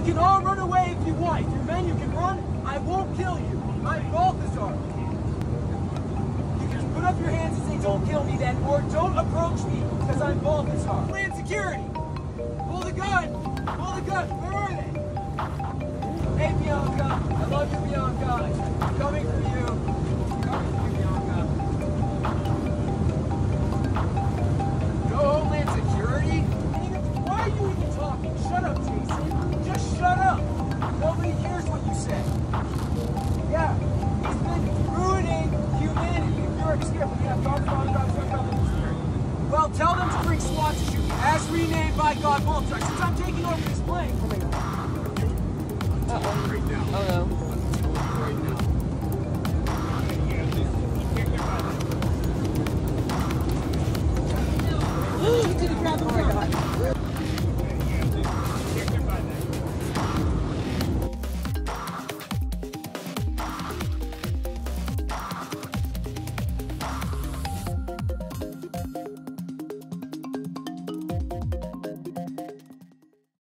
can all run away if you want. If you're men, you can run. I won't kill you. I'm Balthazar. You can put up your hands and say, don't kill me then, or don't approach me, because I'm Balthazar. Land security. Pull the gun. Pull the gun. Where are they? Hey, Bianca. I love you, Bianca. I'm coming for you. I'm coming for you, Bianca. No Homeland Security? Why are you even talking? Shut up, Jason. Just shut up. Nobody hears what you say. Yeah, he's been ruining humanity. If you're scared, but yeah, talk about the security. Well, tell them to bring SWAT to shoot you. As renamed by God Balthazar.